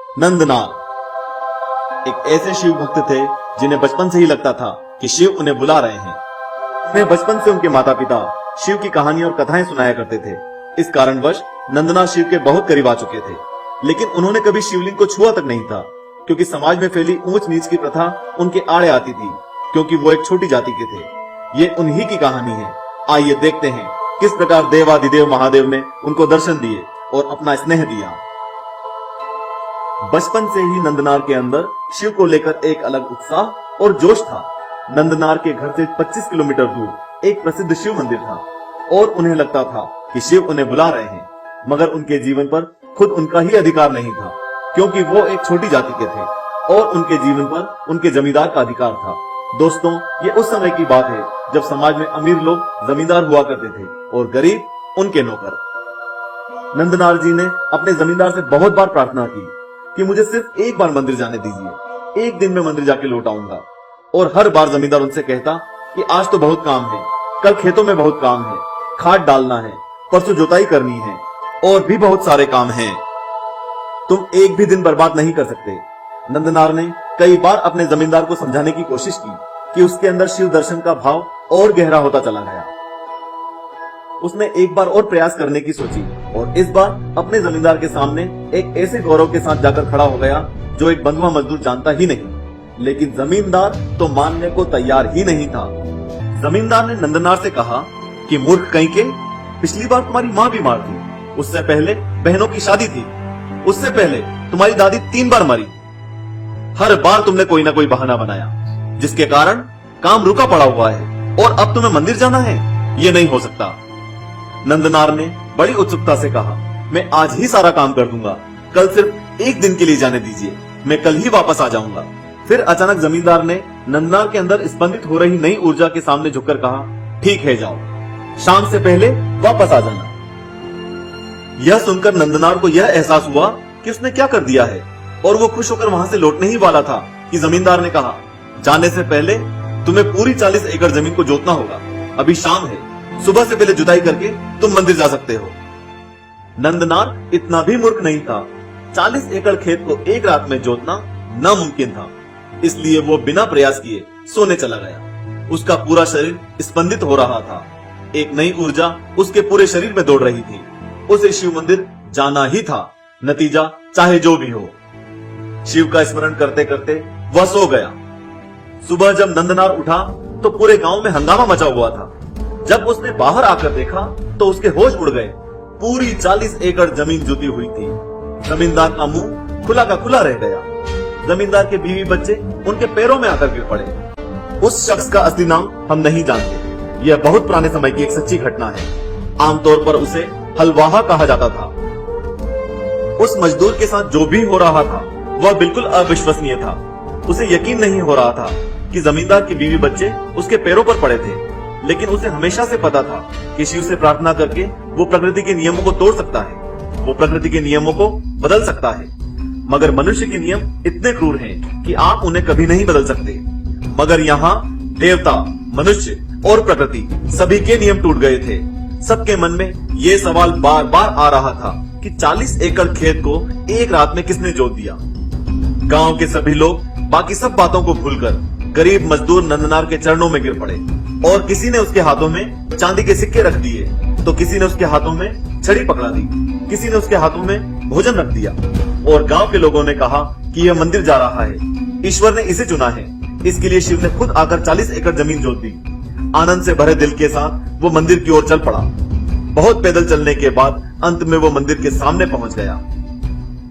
नंदनार एक ऐसे शिव भक्त थे जिन्हें बचपन से ही लगता था कि शिव उन्हें बुला रहे हैं। उन्हें बचपन से उनके माता पिता शिव की कहानियां और कथाएं सुनाया करते थे। इस कारणवश नंदनार शिव के बहुत करीब आ चुके थे, लेकिन उन्होंने कभी शिवलिंग को छुआ तक नहीं था, क्योंकि समाज में फैली ऊंच नीच की प्रथा उनके आड़े आती थी, क्योंकि वो एक छोटी जाति के थे। ये उन्हीं की कहानी है। आइए देखते हैं किस प्रकार देवाधिदेव महादेव ने उनको दर्शन दिए और अपना स्नेह दिया। बचपन से ही नंदनार के अंदर शिव को लेकर एक अलग उत्साह और जोश था। नंदनार के घर से 25 किलोमीटर दूर एक प्रसिद्ध शिव मंदिर था और उन्हें लगता था कि शिव उन्हें बुला रहे हैं, मगर उनके जीवन पर खुद उनका ही अधिकार नहीं था, क्योंकि वो एक छोटी जाति के थे और उनके जीवन पर उनके जमींदार का अधिकार था। दोस्तों, ये उस समय की बात है जब समाज में अमीर लोग जमींदार हुआ करते थे और गरीब उनके नौकर। नंदनार जी ने अपने जमींदार से बहुत बार प्रार्थना की कि मुझे सिर्फ एक बार मंदिर जाने दीजिए, एक दिन में मंदिर जाके लौट आऊंगा। और हर बार जमींदार उनसे कहता कि आज तो बहुत काम है, कल खेतों में बहुत काम है, खाद डालना है, परसों जुताई करनी है और भी बहुत सारे काम हैं। तुम एक भी दिन बर्बाद नहीं कर सकते। नंदनार ने कई बार अपने जमींदार को समझाने की कोशिश की कि उसके अंदर शिव दर्शन का भाव और गहरा होता चला गया। उसने एक बार और प्रयास करने की सोची और इस बार अपने जमींदार के सामने एक ऐसे गौरव के साथ जाकर खड़ा हो गया जो एक बंधुआ मजदूर जानता ही नहीं। लेकिन जमींदार तो मानने को तैयार ही नहीं था। जमींदार ने नंदनार से कहा कि मूर्ख कहीं के, पिछली बार तुम्हारी माँ बीमार थी, उससे पहले बहनों की शादी थी, उससे पहले तुम्हारी दादी 3 बार मरी। हर बार तुमने कोई ना कोई बहाना बनाया, जिसके कारण काम रुका पड़ा हुआ है और अब तुम्हें मंदिर जाना है। ये नहीं हो सकता। नंदनार ने बड़ी उत्सुकता से कहा, मैं आज ही सारा काम कर दूंगा, कल सिर्फ एक दिन के लिए जाने दीजिए, मैं कल ही वापस आ जाऊंगा। फिर अचानक जमींदार ने नंदनार के अंदर स्पंदित हो रही नई ऊर्जा के सामने झुककर कहा, ठीक है, जाओ, शाम से पहले वापस आ जाना। यह सुनकर नंदनार को यह एहसास हुआ कि उसने क्या कर दिया है और वो खुश होकर वहां से लौटने ही वाला था कि जमींदार ने कहा, जाने से पहले तुम्हें पूरी 40 एकड़ जमीन को जोतना होगा। अभी शाम है, सुबह से पहले जुताई करके तुम मंदिर जा सकते हो। नंदनार इतना भी मूर्ख नहीं था। 40 एकड़ खेत को एक रात में जोतना नामुमकिन था, इसलिए वो बिना प्रयास किए सोने चला गया। उसका पूरा शरीर स्पंदित हो रहा था, एक नई ऊर्जा उसके पूरे शरीर में दौड़ रही थी। उसे शिव मंदिर जाना ही था, नतीजा चाहे जो भी हो। शिव का स्मरण करते करते वह सो गया। सुबह जब नंदनार उठा तो पूरे गांव में हंगामा मचा हुआ था। जब उसने बाहर आकर देखा तो उसके होश उड़ गए। पूरी 40 एकड़ जमीन जुती हुई थी। जमींदार का मुंह खुला का खुला रह गया। जमींदार के बीवी बच्चे उनके पैरों में आकर गिर पड़े। उस शख्स का असली नाम हम नहीं जानते। यह बहुत पुराने समय की एक सच्ची घटना है। आमतौर पर उसे हलवाहा कहा जाता था। उस मजदूर के साथ जो भी हो रहा था वह बिल्कुल अविश्वसनीय था। उसे यकीन नहीं हो रहा था कि जमींदार की बीवी बच्चे उसके पैरों पर पड़े थे, लेकिन उसे हमेशा से पता था कि शिव से प्रार्थना करके वो प्रकृति के नियमों को तोड़ सकता है, वो प्रकृति के नियमों को बदल सकता है। मगर मनुष्य के नियम इतने क्रूर हैं कि आप उन्हें कभी नहीं बदल सकते। मगर यहाँ देवता, मनुष्य और प्रकृति सभी के नियम टूट गए थे। सबके मन में ये सवाल बार बार आ रहा था कि 40 एकड़ खेत को एक रात में किसने जोत दिया। गांव के सभी लोग बाकी सब बातों को भूलकर गरीब मजदूर नंदनार के चरणों में गिर पड़े और किसी ने उसके हाथों में चांदी के सिक्के रख दिए, तो किसी ने उसके हाथों में छड़ी पकड़ा दी, किसी ने उसके हाथों में भोजन रख दिया और गांव के लोगों ने कहा कि यह मंदिर जा रहा है, ईश्वर ने इसे चुना है। इसके लिए शिव ने खुद आकर 40 एकड़ जमीन जोत दी। आनंद से भरे दिल के साथ वो मंदिर की ओर चल पड़ा। बहुत पैदल चलने के बाद अंत में वो मंदिर के सामने पहुंच गया।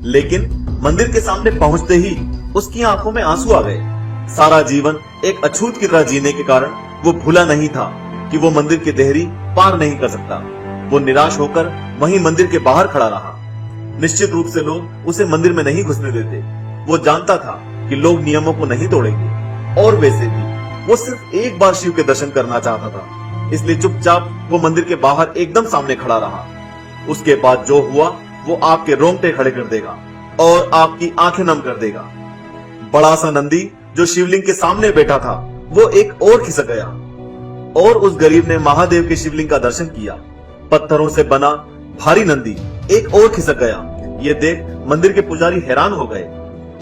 लेकिन मंदिर के सामने पहुंचते ही उसकी आंखों में आंसू आ गए। सारा जीवन एक अछूत की तरह जीने के कारण वो भूला नहीं था कि वो मंदिर की देहरी पार नहीं कर सकता। वो निराश होकर वहीं मंदिर के बाहर खड़ा रहा। निश्चित रूप से लोग उसे मंदिर में नहीं घुसने देते। वो जानता था कि लोग नियमों को नहीं तोड़ेंगे और वैसे भी वो सिर्फ एक बार शिव के दर्शन करना चाहता था, इसलिए चुपचाप वो मंदिर के बाहर एकदम सामने खड़ा रहा। उसके बाद जो हुआ वो आपके रोंगटे खड़े कर देगा और आपकी आंखें नम कर देगा। बड़ा सा नंदी जो शिवलिंग के सामने बैठा था वो एक और खिसक गया और उस गरीब ने महादेव के शिवलिंग का दर्शन किया। पत्थरों से बना भारी नंदी एक और खिसक गया ये देख मंदिर के पुजारी हैरान हो गए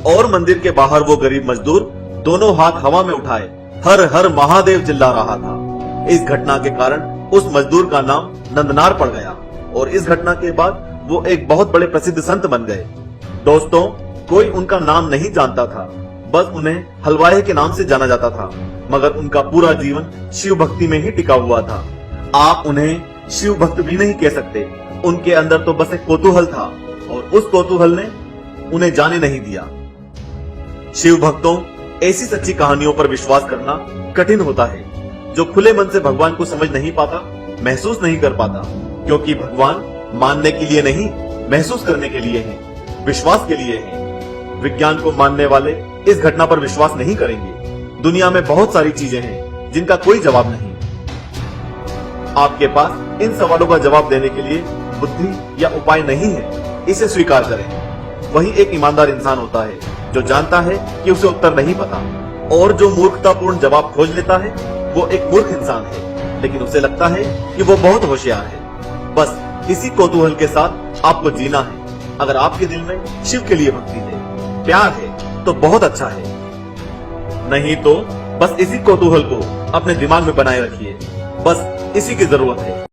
और मंदिर के बाहर वो गरीब मजदूर दोनों हाथ हवा में उठाए हर हर महादेव चिल्ला रहा था। इस घटना के कारण उस मजदूर का नाम नंदनार पड़ गया और इस घटना के बाद वो एक बहुत बड़े प्रसिद्ध संत बन गए। दोस्तों, कोई उनका नाम नहीं जानता था, बस उन्हें हलवाई के नाम से जाना जाता था, मगर उनका पूरा जीवन शिव भक्ति में ही टिका हुआ था। आप उन्हें शिव भक्त भी नहीं कह सकते, उनके अंदर तो बस एक कौतूहल था और उस कौतूहल ने उन्हें जाने नहीं दिया। शिव भक्तों, ऐसी सच्ची कहानियों पर विश्वास करना कठिन होता है। जो खुले मन से भगवान को समझ नहीं पाता, महसूस नहीं कर पाता, क्योंकि भगवान मानने के लिए नहीं, महसूस करने के लिए है, विश्वास के लिए है। विज्ञान को मानने वाले इस घटना पर विश्वास नहीं करेंगे। दुनिया में बहुत सारी चीजें हैं जिनका कोई जवाब नहीं। आपके पास इन सवालों का जवाब देने के लिए बुद्धि या उपाय नहीं है, इसे स्वीकार करें। वही एक ईमानदार इंसान होता है जो जानता है कि उसे उत्तर नहीं पता, और जो मूर्खतापूर्ण जवाब खोज लेता है वो एक मूर्ख इंसान है, लेकिन उसे लगता है कि वो बहुत होशियार है। बस इसी कौतूहल के साथ आपको जीना है। अगर आपके दिल में शिव के लिए भक्ति है, प्यार है, तो बहुत अच्छा है, नहीं तो बस इसी कौतूहल को अपने दिमाग में बनाए रखिए। बस इसी की जरूरत है।